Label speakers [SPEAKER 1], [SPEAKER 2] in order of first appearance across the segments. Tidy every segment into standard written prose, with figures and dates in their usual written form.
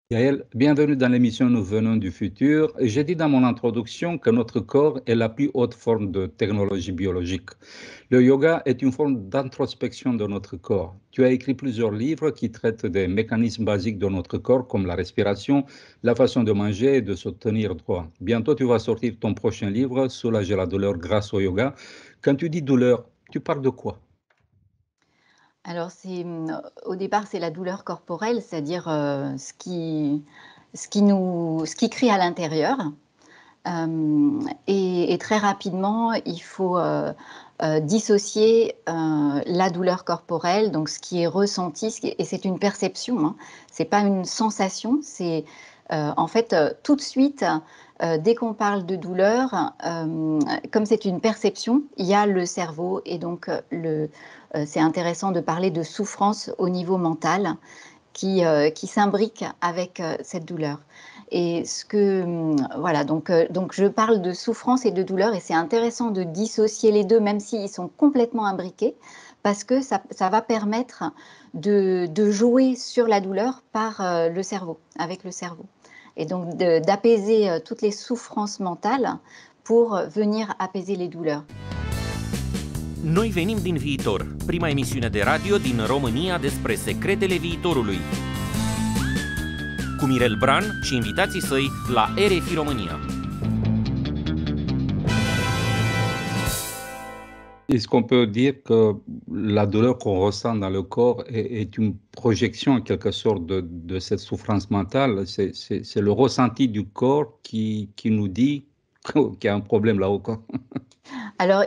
[SPEAKER 1] Yael, bienvenue dans l'émission Nous venons du futur. J'ai dit dans mon introduction que notre corps est la plus haute forme de technologie biologique. Le yoga est une forme d'introspection de notre corps. Tu as écrit plusieurs livres qui traitent des mécanismes basiques de notre corps, comme la respiration, la façon de manger et de se tenir droit. Bientôt, tu vas sortir ton prochain livre, Soulager la douleur grâce au yoga. Quand tu dis douleur, tu parles de quoi?
[SPEAKER 2] Alors au départ, c'est la douleur corporelle, c'est-à-dire, ce qui crie à l'intérieur. Et très rapidement, il faut, dissocier, la douleur corporelle, donc ce qui est ressenti, et c'est une perception, hein. C'est pas une sensation, c'est, en fait, tout de suite, dès qu'on parle de douleur, comme c'est une perception, il y a le cerveau et donc, c'est intéressant de parler de souffrance au niveau mental qui s'imbrique avec, cette douleur. Et voilà, donc je parle de souffrance et de douleur et c'est intéressant de dissocier les 2 même s'ils sont complètement imbriqués parce que ça va permettre de jouer sur la douleur par, le cerveau, avec le cerveau et donc d'apaiser, toutes les souffrances mentales pour venir apaiser les douleurs.
[SPEAKER 3] Noi venim din viitor, prima emisiune de radio din România despre secretele viitorului. Cu Mirel Bran și invitații săi la RFI România.
[SPEAKER 1] Est-ce qu'on peut dire que la douleur qu'on ressent dans le corps est une projection en quelque sorte de cette souffrance mentale? C'est le ressenti du corps qui nous dit qu'il y a un problème là-haut, quoi.
[SPEAKER 2] Alors,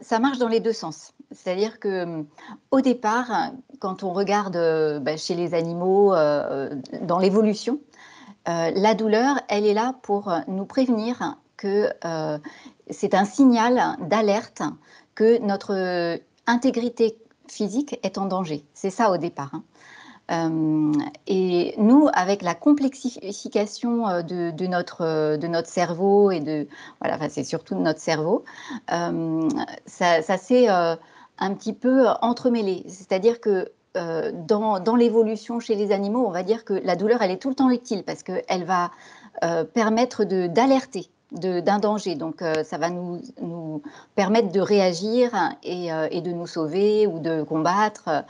[SPEAKER 2] ça marche dans les 2 sens. C'est-à-dire que, au départ, quand on regarde, chez les animaux, dans l'évolution, la douleur, elle est là pour, nous prévenir que, c'est un signal d'alerte que notre, intégrité physique est en danger. C'est ça au départ, hein. Et nous, avec la complexification, de notre cerveau et voilà, enfin, c'est surtout de notre cerveau, ça s'est, un petit peu entremêlé. C'est-à-dire que, dans l'évolution chez les animaux, on va dire que la douleur, elle est tout le temps utile parce qu'elle va, permettre d'alerter d'un danger. Donc, ça va nous permettre de réagir et de nous sauver ou de combattre.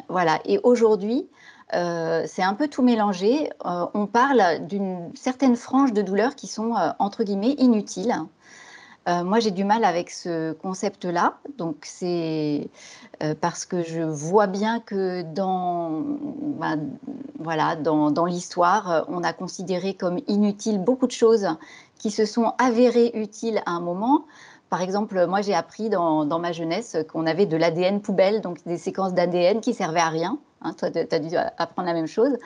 [SPEAKER 2] Voilà, et aujourd'hui, c'est un peu tout mélangé. On parle d'une certaine frange de douleurs qui sont, entre guillemets «inutiles». Moi, j'ai du mal avec ce concept-là, donc c'est, parce que je vois bien que bah, voilà, dans l'histoire, on a considéré comme inutiles beaucoup de choses qui se sont avérées utiles à un moment. Par exemple, moi, j'ai appris dans ma jeunesse qu'on avait de l'ADN poubelle, donc des séquences d'ADN qui servaient à rien, hein. Toi, tu as dû apprendre la même chose.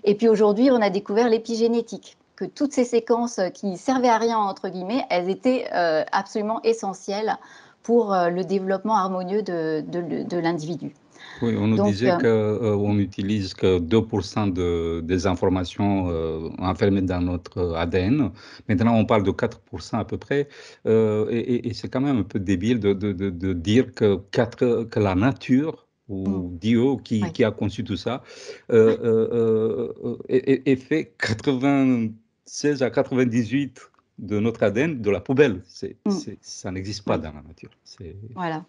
[SPEAKER 2] Et puis aujourd'hui, on a découvert l'épigénétique, que toutes ces séquences qui servaient à rien, entre guillemets, elles étaient absolument essentielles pour le développement harmonieux de l'individu.
[SPEAKER 1] Oui, on nous
[SPEAKER 2] Donc,
[SPEAKER 1] disait qu'on n'utilise que 2% des informations enfermées dans notre ADN. Maintenant, on parle de 4% à peu près. Et c'est quand même un peu débile de dire que la nature ou Dieu
[SPEAKER 2] ouais.
[SPEAKER 1] qui a conçu tout ça et fait 96 à 98 de notre ADN de la poubelle. Ça n'existe pas
[SPEAKER 2] Ouais,
[SPEAKER 1] dans la nature.
[SPEAKER 2] voilà.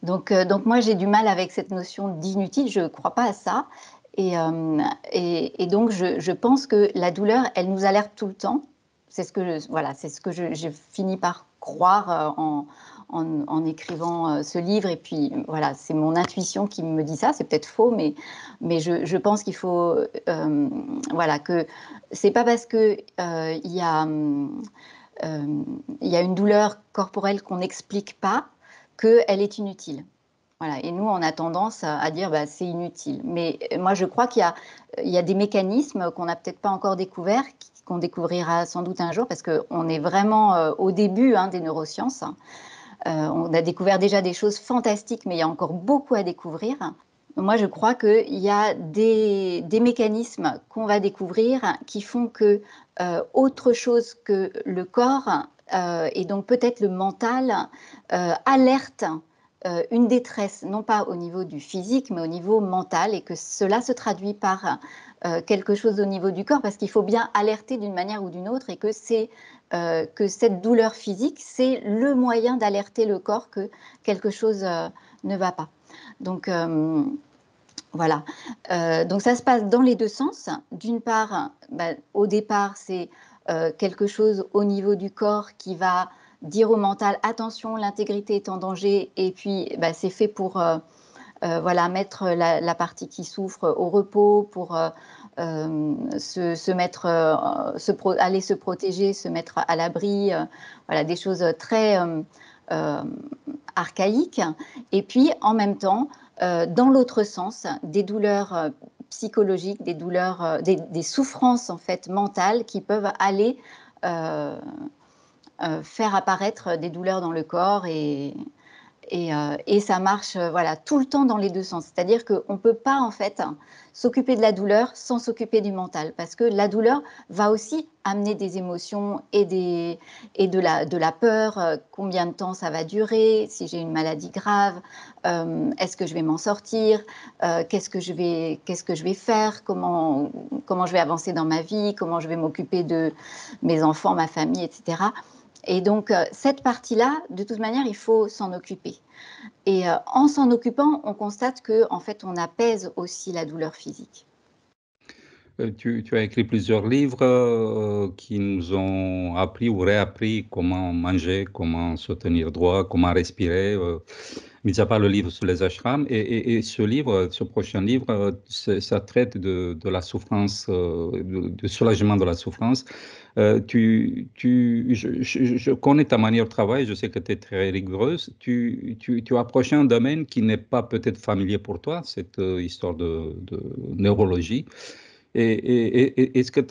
[SPEAKER 2] Donc moi, j'ai du mal avec cette notion d'inutile, je ne crois pas à ça. Et donc, je pense que la douleur, elle nous alerte tout le temps. C'est ce que voilà, c'est ce que j'ai fini par croire en écrivant ce livre. Et puis, voilà, c'est mon intuition qui me dit ça. C'est peut-être faux, mais je pense qu'il faut, voilà, que c'est pas parce que il y a une douleur corporelle qu'on n'explique pas qu'elle est inutile. Voilà, et nous, on a tendance à dire bah, c'est inutile. Mais moi, je crois il y a des mécanismes qu'on n'a peut-être pas encore découverts, qu'on découvrira sans doute un jour, parce qu'on est vraiment au début des neurosciences. On a découvert déjà des choses fantastiques, mais il y a encore beaucoup à découvrir. Moi, je crois qu'il y a des mécanismes qu'on va découvrir qui font que autre chose que le corps et donc peut-être le mental alerte une détresse, non pas au niveau du physique, mais au niveau mental, et que cela se traduit par quelque chose au niveau du corps, parce qu'il faut bien alerter d'une manière ou d'une autre, et que cette douleur physique, c'est le moyen d'alerter le corps que quelque chose ne va pas. Donc, voilà. Donc ça se passe dans les deux sens. D'une part, au départ, c'est quelque chose au niveau du corps qui va dire au mental, attention, l'intégrité est en danger, et puis c'est fait pour voilà, mettre la partie qui souffre au repos, pour se mettre, aller se protéger, se mettre à l'abri, voilà, des choses très archaïques. Et puis en même temps, dans l'autre sens, des douleurs psychologiques, des douleurs, des souffrances en fait mentales qui peuvent aller faire apparaître des douleurs dans le corps, et ça marche voilà, tout le temps dans les deux sens. C'est-à-dire qu'on ne peut pas en fait s'occuper de la douleur sans s'occuper du mental, parce que la douleur va aussi amener des émotions et de la peur. Combien de temps ça va durer? Si j'ai une maladie grave, est-ce que je vais m'en sortir? Qu'est-ce que je vais faire? Comment je vais avancer dans ma vie? Comment je vais m'occuper de mes enfants, ma famille, etc. Et donc, cette partie-là, de toute manière, il faut s'en occuper. Et en s'en occupant, on constate qu'en fait, on apaise aussi la douleur physique.
[SPEAKER 1] Tu as écrit plusieurs livres qui nous ont appris ou réappris comment manger, comment se tenir droit, comment respirer, mis à part le livre sur les ashrams. Et ce livre, ce prochain livre, ça traite de la souffrance, du soulagement de la souffrance. Je connais ta manière de travailler, je sais que tu es très rigoureuse. Tu as approché un domaine qui n'est pas peut-être familier pour toi, cette histoire de neurologie. Et est-ce que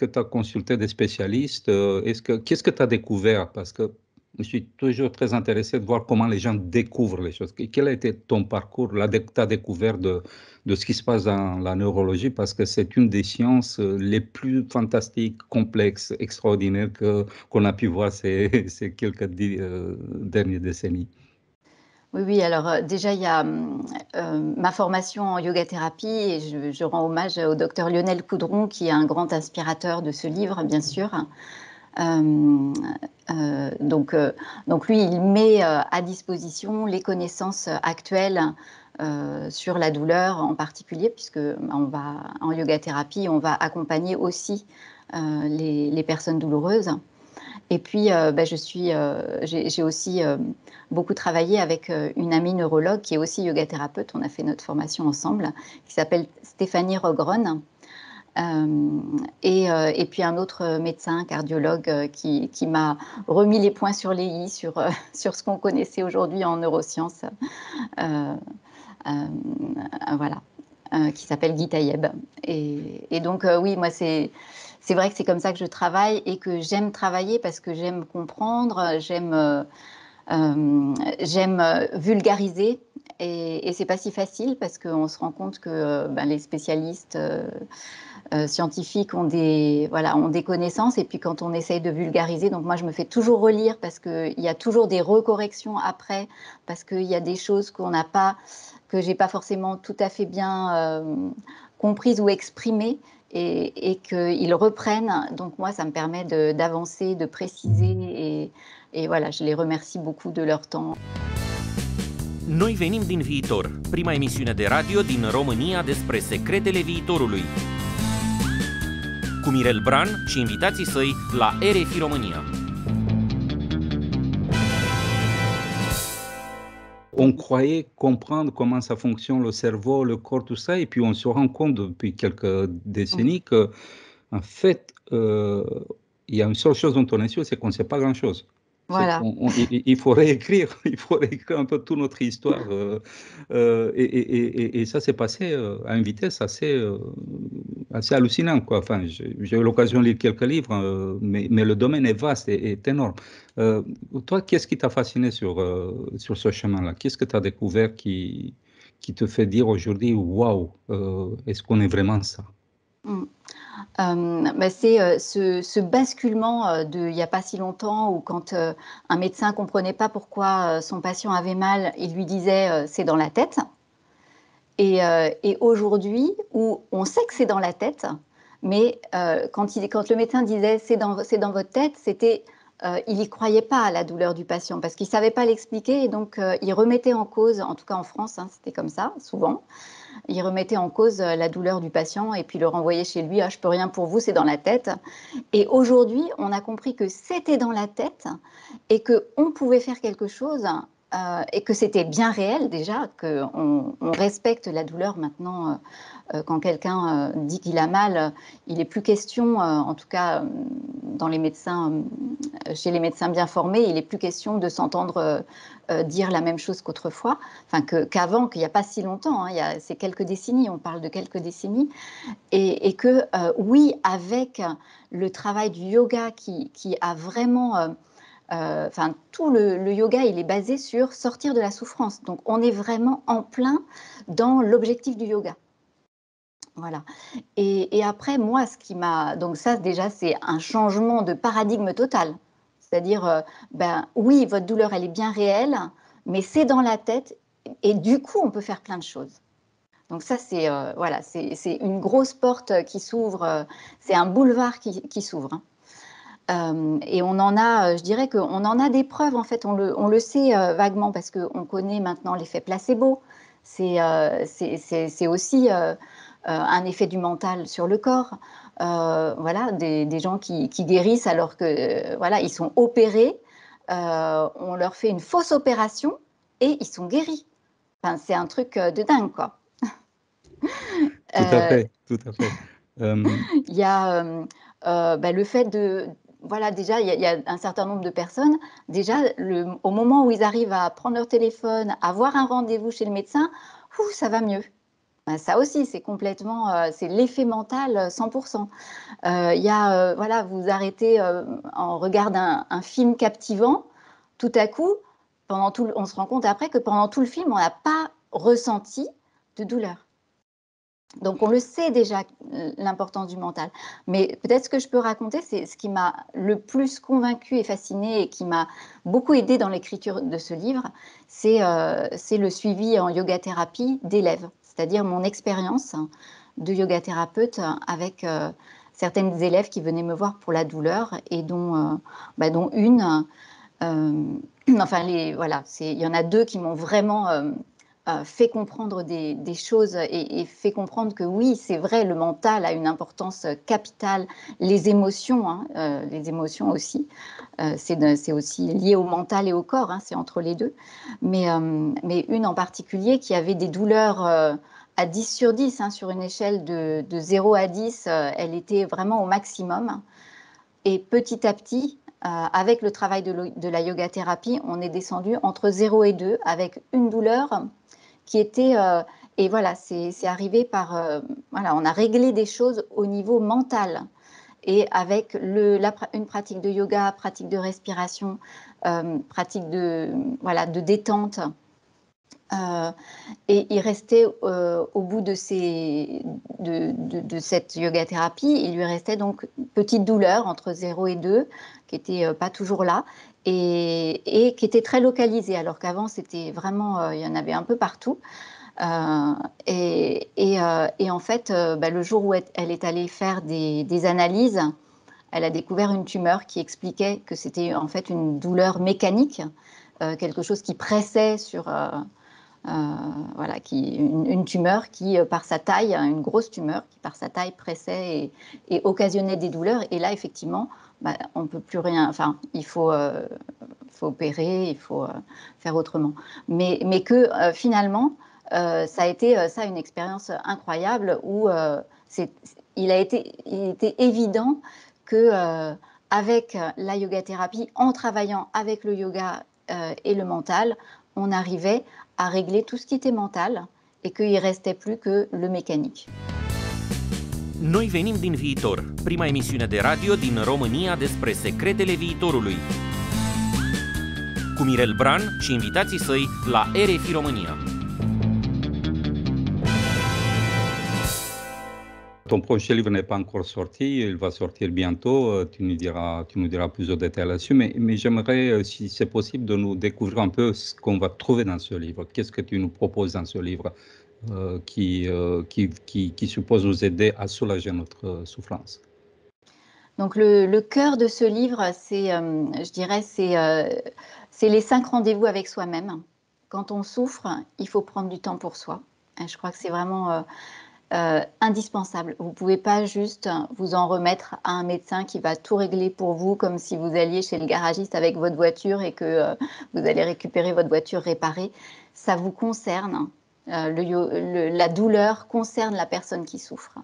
[SPEAKER 1] tu as consulté des spécialistes? Qu'est-ce que tu as découvert? Parce que je suis toujours très intéressé de voir comment les gens découvrent les choses. Quel a été ton parcours, ta découverte de ce qui se passe dans la neurologie? Parce que c'est une des sciences les plus fantastiques, complexes, extraordinaires qu'on a pu voir ces quelques dernières décennies.
[SPEAKER 2] Oui, alors déjà, il y a ma formation en yoga-thérapie, et je rends hommage au docteur Lionel Coudron, qui est un grand inspirateur de ce livre, bien sûr. Donc lui, il met à disposition les connaissances actuelles sur la douleur en particulier, puisque en yoga-thérapie, on va accompagner aussi les personnes douloureuses. Et puis, j'ai aussi beaucoup travaillé avec une amie neurologue qui est aussi yoga-thérapeute. On a fait notre formation ensemble, qui s'appelle Stéphanie Rogron. Et puis un autre médecin cardiologue qui m'a remis les points sur les i sur ce qu'on connaissait aujourd'hui en neurosciences, voilà, qui s'appelle Guy Taïeb. Et donc oui, moi c'est vrai que c'est comme ça que je travaille, et que j'aime travailler parce que j'aime comprendre, j'aime vulgariser, et c'est pas si facile parce qu'on se rend compte que les spécialistes scientifiques ont des connaissances, et puis quand on essaye de vulgariser, donc moi je me fais toujours relire parce qu'il y a toujours des recorrections après, parce qu'il y a des choses que j'ai pas forcément tout à fait bien comprises ou exprimées, et qu'ils reprennent. Donc moi ça me permet d'avancer, de préciser, et voilà, je les remercie beaucoup de leur temps.
[SPEAKER 3] Noi venim din viitor, prima emisiune de radio din România despre secretele viitorului. Cu Mirel Bran și invitații săi la RFI România.
[SPEAKER 1] On croyait comprendre comment ça fonctionne, le cerveau, le corps, tout ça, et puis on se rend compte depuis quelques décennies que, en fait, il y a une seule chose dont on est sûr, c'est qu'on ne sait pas grand-chose.
[SPEAKER 2] Voilà.
[SPEAKER 1] Il faut réécrire un peu toute notre histoire. Et ça s'est passé à une vitesse assez hallucinante, quoi. Enfin, j'ai eu l'occasion de lire quelques livres, mais le domaine est vaste et est énorme. Toi, qu'est-ce qui t'a fasciné sur ce chemin-là? Qu'est-ce que tu as découvert qui te fait dire aujourd'hui, waouh, est-ce qu'on est vraiment ça?
[SPEAKER 2] C'est ce basculement il n'y a pas si longtemps où quand un médecin ne comprenait pas pourquoi son patient avait mal, il lui disait c'est dans la tête. Et aujourd'hui, où on sait que c'est dans la tête, mais quand le médecin disait c'est dans votre tête, c'était il n'y croyait pas à la douleur du patient parce qu'il ne savait pas l'expliquer et donc il remettait en cause, en tout cas en France, hein, c'était comme ça souvent, il remettait en cause la douleur du patient et puis le renvoyait chez lui, ah, je peux rien pour vous, c'est dans la tête. Et aujourd'hui, on a compris que c'était dans la tête et qu'on pouvait faire quelque chose. Et que c'était bien réel déjà, qu'on respecte la douleur maintenant. Quand quelqu'un dit qu'il a mal, il n'est plus question, en tout cas chez les médecins bien formés, il n'est plus question de s'entendre dire la même chose qu'autrefois, enfin qu'avant, qu'il n'y a pas si longtemps, hein, c'est quelques décennies, on parle de quelques décennies, et que oui, avec le travail du yoga qui a vraiment... tout le yoga, il est basé sur sortir de la souffrance. Donc, on est vraiment en plein dans l'objectif du yoga. Voilà. Et après, moi, ce qui m'a... Donc ça, déjà, c'est un changement de paradigme total. C'est-à-dire, oui, votre douleur, elle est bien réelle, mais c'est dans la tête. Et du coup, on peut faire plein de choses. Donc ça, c'est une grosse porte qui s'ouvre. C'est un boulevard qui s'ouvre. Hein. Et on en a, je dirais qu'on en a des preuves, en fait, on le sait vaguement parce qu'on connaît maintenant l'effet placebo. C'est aussi un effet du mental sur le corps. Voilà, des gens qui guérissent alors que voilà, ils sont opérés, on leur fait une fausse opération et ils sont guéris. Enfin, c'est un truc de dingue, quoi.
[SPEAKER 1] Tout à fait, tout à fait.
[SPEAKER 2] Il y a le fait de... Voilà, déjà, il y a un certain nombre de personnes, déjà, au moment où ils arrivent à prendre leur téléphone, à avoir un rendez-vous chez le médecin, ça va mieux. Ça aussi, c'est complètement, c'est l'effet mental 100%. Il y a, voilà, vous arrêtez, on regarde un film captivant, tout à coup, on se rend compte après que pendant tout le film, on n'a pas ressenti de douleur. Donc, on le sait déjà, l'importance du mental. Mais peut-être ce que je peux raconter, c'est ce qui m'a le plus convaincue et fascinée et qui m'a beaucoup aidée dans l'écriture de ce livre, c'est le suivi en yoga-thérapie d'élèves, c'est-à-dire mon expérience de yoga-thérapeute avec certaines élèves qui venaient me voir pour la douleur et dont une... voilà, il y en a deux qui m'ont vraiment... fait comprendre des choses et fait comprendre que oui, c'est vrai, le mental a une importance capitale, les émotions aussi, c'est aussi lié au mental et au corps, hein, c'est entre les deux, mais une en particulier qui avait des douleurs à 10 sur 10, hein, sur une échelle de 0 à 10, elle était vraiment au maximum, et petit à petit, avec le travail de la yoga-thérapie, on est descendu entre 0 et 2 avec une douleur qui était, et voilà, c'est arrivé par, voilà, on a réglé des choses au niveau mental. Et avec une pratique de yoga, pratique de respiration, pratique de détente. Et il restait, au bout de cette yoga-thérapie, il lui restait donc une petite douleur entre 0 et 2, qui n'était pas toujours là, et qui était très localisée, alors qu'avant, c'était vraiment, il y en avait un peu partout. Et en fait, le jour où elle est allée faire des analyses, elle a découvert une tumeur qui expliquait que c'était en fait une douleur mécanique, quelque chose qui pressait sur... voilà, une tumeur qui, par sa taille, une grosse tumeur qui, par sa taille, pressait et occasionnait des douleurs. Et là, effectivement, on ne peut plus rien... Enfin, il faut opérer, il faut faire autrement. Mais que, finalement... ça a été une expérience incroyable où il était évident que avec la yoga-thérapie, en travaillant avec le yoga et le mental, on arrivait à régler tout ce qui était mental et qu'il ne restait plus que le mécanique.
[SPEAKER 3] Noi venim din viitor, prima emisiune de radio din România despre secretele viitorului. Cu Mirel Bran și invitații săi la RFI România.
[SPEAKER 1] Ton prochain livre n'est pas encore sorti, il va sortir bientôt. Tu nous diras plus de détails là-dessus. Mais j'aimerais, si c'est possible, de nous découvrir un peu ce qu'on va trouver dans ce livre. Qu'est-ce que tu nous proposes dans ce livre qui suppose nous aider à soulager notre souffrance?
[SPEAKER 2] Donc le cœur de ce livre, c'est, je dirais, c'est les 5 rendez-vous avec soi-même. Quand on souffre, il faut prendre du temps pour soi. Et je crois que c'est vraiment indispensable. Vous ne pouvez pas juste vous en remettre à un médecin qui va tout régler pour vous, comme si vous alliez chez le garagiste avec votre voiture et que vous allez récupérer votre voiture réparée. Ça vous concerne. La douleur concerne la personne qui souffre.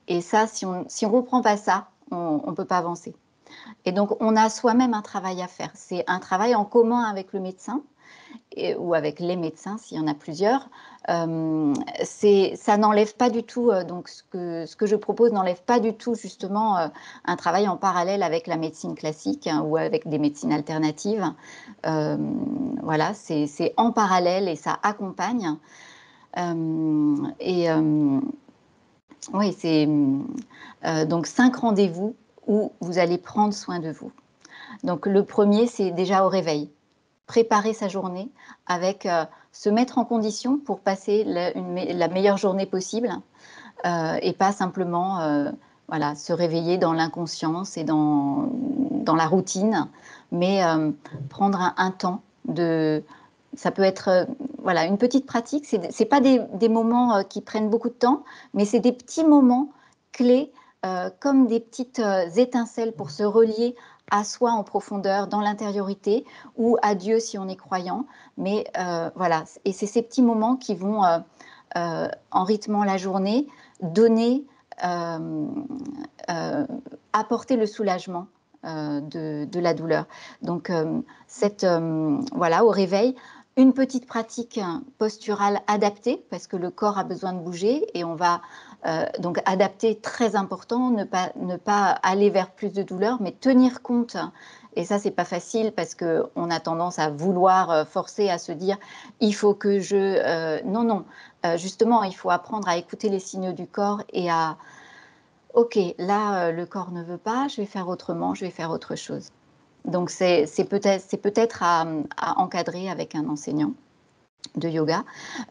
[SPEAKER 2] Et ça, si on reprend pas ça, on ne peut pas avancer. Et donc, on a soi-même un travail à faire. C'est un travail en commun avec le médecin ou avec les médecins, s'il y en a plusieurs. Ça n'enlève pas du tout, donc ce que je propose n'enlève pas du tout justement un travail en parallèle avec la médecine classique ou avec des médecines alternatives. Voilà, c'est en parallèle et ça accompagne. Oui, c'est donc 5 rendez-vous où vous allez prendre soin de vous. Donc le premier, c'est déjà au réveil. Préparer sa journée avec se mettre en condition pour passer la meilleure journée possible et pas simplement voilà, se réveiller dans l'inconscience et dans la routine, mais prendre un temps de... Ça peut être voilà, une petite pratique, ce n'est pas des moments qui prennent beaucoup de temps, mais c'est des petits moments clés comme des petites étincelles pour se relier à soi en profondeur, dans l'intériorité, ou à Dieu si on est croyant. Mais voilà, et c'est ces petits moments qui vont, en rythmant la journée, donner, apporter le soulagement de la douleur. Donc, voilà, au réveil, une petite pratique posturale adaptée, parce que le corps a besoin de bouger, et on va donc adapter, très important, ne pas aller vers plus de douleur, mais tenir compte. Et ça, c'est pas facile parce qu'on a tendance à vouloir forcer, à se dire il faut que je... non, justement, il faut apprendre à écouter les signaux du corps et à ok, là, le corps ne veut pas, je vais faire autrement, je vais faire autre chose. Donc, c'est peut-être à encadrer avec un enseignant de yoga.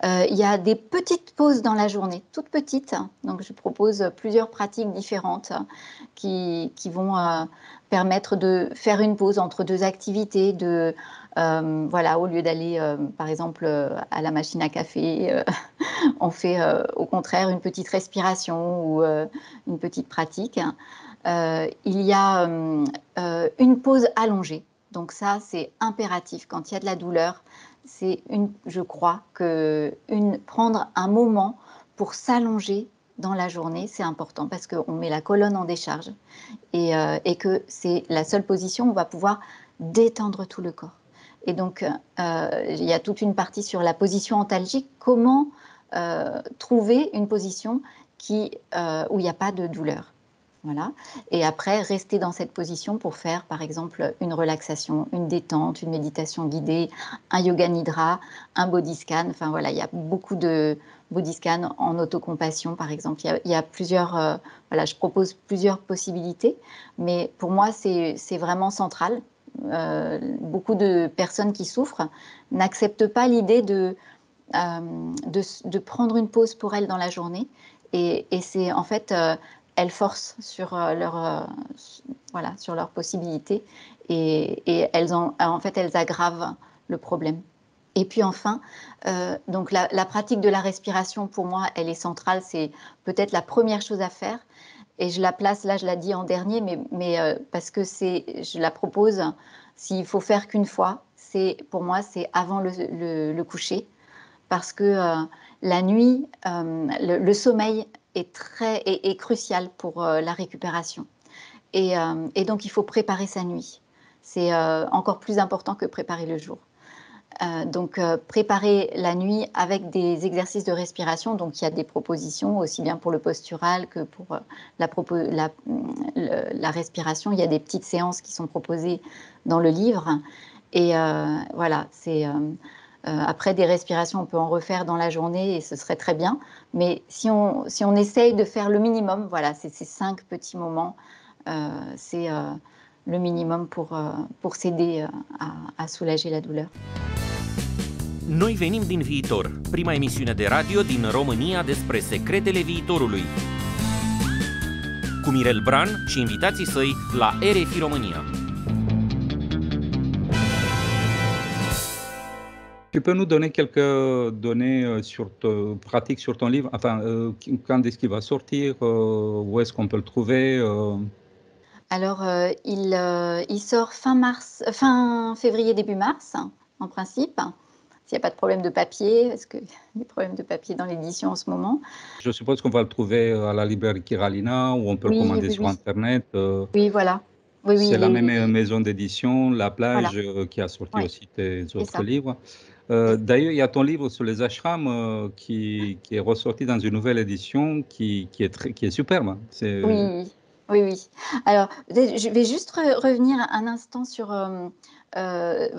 [SPEAKER 2] Il y a des petites pauses dans la journée, toutes petites. Donc, je propose plusieurs pratiques différentes qui vont permettre de faire une pause entre deux activités, voilà, au lieu d'aller, par exemple, à la machine à café, on fait au contraire une petite respiration ou une petite pratique. Il y a une pause allongée. Donc ça, c'est impératif. Quand il y a de la douleur, je crois que prendre un moment pour s'allonger dans la journée, c'est important parce qu'on met la colonne en décharge et que c'est la seule position où on va pouvoir détendre tout le corps. Et donc, il y a toute une partie sur la position antalgique. Comment trouver une position où il n'y a pas de douleur. Voilà. Et après, rester dans cette position pour faire, par exemple, une relaxation, une détente, une méditation guidée, un yoga nidra, un body scan. Enfin, voilà, il y a beaucoup de body scan en autocompassion, par exemple. Il y a plusieurs... voilà, je propose plusieurs possibilités, mais pour moi, c'est vraiment central. Beaucoup de personnes qui souffrent n'acceptent pas l'idée de prendre une pause pour elles dans la journée. Et c'est en fait... elles forcent sur voilà, sur leurs possibilités et en fait, elles aggravent le problème. Et puis enfin, donc la pratique de la respiration, pour moi, elle est centrale. C'est peut-être la première chose à faire. Et je la place, là, je la dis en dernier, mais parce que je la propose, s'il faut faire qu'une fois, pour moi, c'est avant le coucher. Parce que la nuit, le sommeil est crucial pour la récupération. Et donc, il faut préparer sa nuit. C'est encore plus important que préparer le jour. Donc, préparer la nuit avec des exercices de respiration. Donc, il y a des propositions, aussi bien pour le postural que pour la respiration. Il y a des petites séances qui sont proposées dans le livre. Et voilà, c'est... Après, des respirations, on peut en refaire dans la journée et ce serait très bien. Mais si on essaye de faire le minimum, voilà, c'est ces 5 petits moments, c'est le minimum pour s'aider à soulager la douleur.
[SPEAKER 3] Noi venim din viitor, prima emisiune de radio din România despre secretele viitorului. Cu Mirel Bran și invitații săi la RFI România.
[SPEAKER 1] Tu peux nous donner quelques données pratiques sur ton livre? Enfin, quand est-ce qu'il va sortir? Où est-ce qu'on peut le trouver?
[SPEAKER 2] Alors, il sort fin février, début mars, en principe. S'il n'y a pas de problème de papier, parce qu'il y a des problèmes de papier dans l'édition en ce moment.
[SPEAKER 1] Je suppose qu'on va le trouver à la librairie Kiralina, ou on peut le commander sur Internet.
[SPEAKER 2] Oui, voilà. Oui,
[SPEAKER 1] c'est la même maison d'édition, La Plage, qui a sorti aussi tes autres livres. D'ailleurs, il y a ton livre sur les ashrams qui est ressorti dans une nouvelle édition qui est superbe.
[SPEAKER 2] Oui. Alors, je vais juste revenir un instant sur...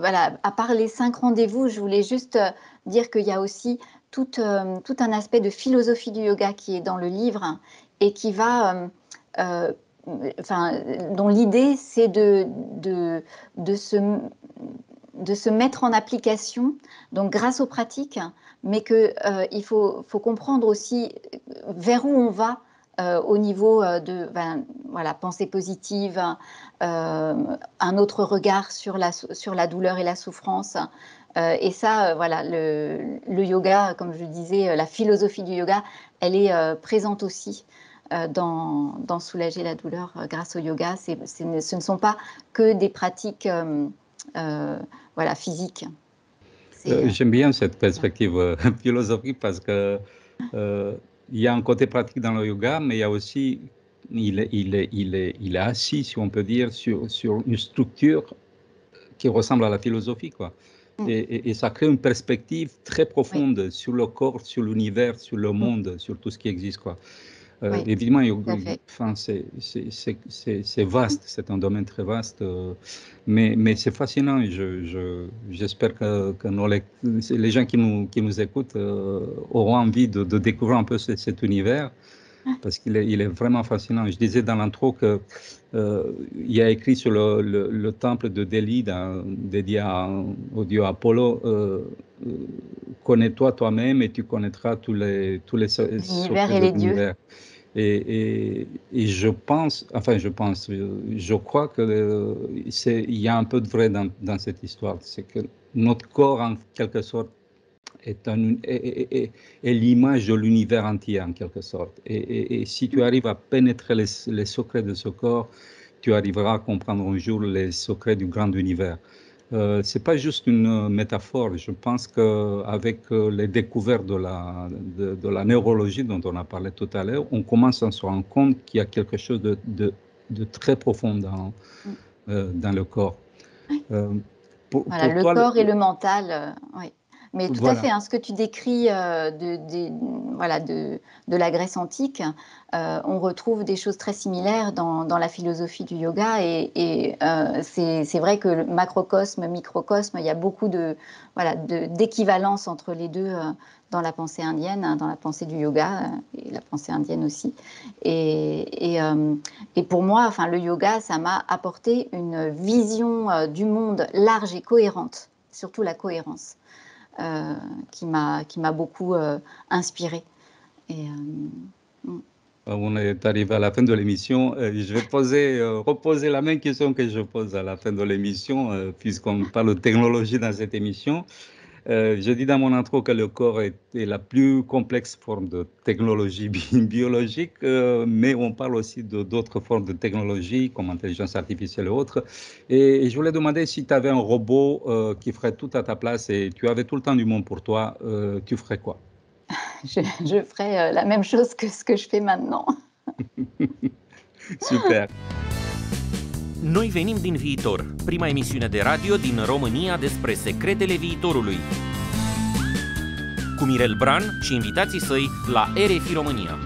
[SPEAKER 2] voilà, à part les 5 rendez-vous, je voulais juste dire qu'il y a aussi tout un aspect de philosophie du yoga qui est dans le livre et qui va... dont l'idée, c'est de se mettre en application, donc grâce aux pratiques, mais qu'il faut comprendre aussi vers où on va au niveau de pensée positive, un autre regard sur la douleur et la souffrance. Et ça, voilà, le yoga, comme je disais, la philosophie du yoga, elle est présente aussi dans soulager la douleur grâce au yoga. Ce ne sont pas que des pratiques physiques.
[SPEAKER 1] J'aime bien cette perspective philosophique parce que il y a un côté pratique dans le yoga, mais il y a aussi, il est assis, si on peut dire, sur une structure qui ressemble à la philosophie, quoi. Et ça crée une perspective très profonde sur le corps, sur l'univers, sur le monde, sur tout ce qui existe, quoi. Évidemment, c'est vaste, c'est un domaine très vaste, mais c'est fascinant. J'espère que les gens qui nous écoutent auront envie de découvrir un peu cet univers, parce qu'il est vraiment fascinant. Je disais dans l'intro qu'il y a écrit sur le temple de Delhi, dédié au dieu Apollo, connais-toi toi-même et tu connaîtras tous les
[SPEAKER 2] l'univers et les dieux.
[SPEAKER 1] Et je crois qu'il y a un peu de vrai dans cette histoire. C'est que notre corps, en quelque sorte, est l'image de l'univers entier, en quelque sorte. Et si tu arrives à pénétrer les secrets de ce corps, tu arriveras à comprendre un jour les secrets du grand univers. C'est pas juste une métaphore. Je pense qu'avec les découvertes de la neurologie dont on a parlé tout à l'heure, on commence à se rendre compte qu'il y a quelque chose de très profond dans le corps.
[SPEAKER 2] Le corps et le mental, oui. Mais tout à fait, ce que tu décris de la Grèce antique, on retrouve des choses très similaires dans la philosophie du yoga et c'est vrai que le macrocosme, microcosme, il y a beaucoup d'équivalence entre les deux dans la pensée indienne, dans la pensée du yoga et la pensée indienne aussi. Et pour moi, le yoga, ça m'a apporté une vision du monde large et cohérente, surtout la cohérence. Qui m'a beaucoup inspirée.
[SPEAKER 1] On est arrivé à la fin de l'émission. Je vais reposer la même question que je pose à la fin de l'émission, puisqu'on parle de technologie dans cette émission. Je dis dans mon intro que le corps est la plus complexe forme de technologie biologique, mais on parle aussi d'autres formes de technologie, comme l'intelligence artificielle et autres. Et je voulais demander si tu avais un robot qui ferait tout à ta place et tu avais tout le temps du monde pour toi, tu ferais quoi?
[SPEAKER 2] Je ferais la même chose que ce que je fais maintenant.
[SPEAKER 1] Super.
[SPEAKER 3] Noi venim din viitor, prima emisiune de radio din România despre secretele viitorului. Cu Mirel Bran și invitații săi la RFI România.